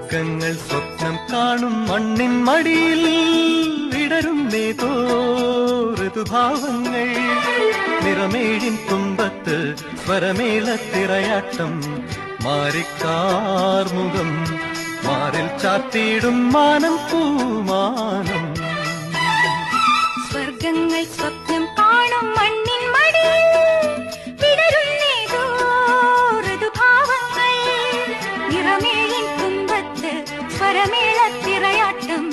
സ്വർഗങ്ങൾ സ്വപ്നം കാണും മണ്ണിൻ മടിയിൽ വിടരുന്നേതോ ഋതുഭാവങ്ങൾ. നിറമേഴിൻ തുമ്പത്ത് സ്വരമേളത്തിറയാട്ടം മാറിക്കാർമുഖം മാറിൽ ചാത്തിയിടും മാനം പൂമാനം. സ്വർഗങ്ങൾ സ്വപ്നം കാണും മണ്ണിൻ മടിയിൽ വിടരുന്നേതോ ഋതുഭാവങ്ങൾ. നിറമേഴിൻ തുമ്പത്ത് സ്വരമേളത്തിറയാട്ടം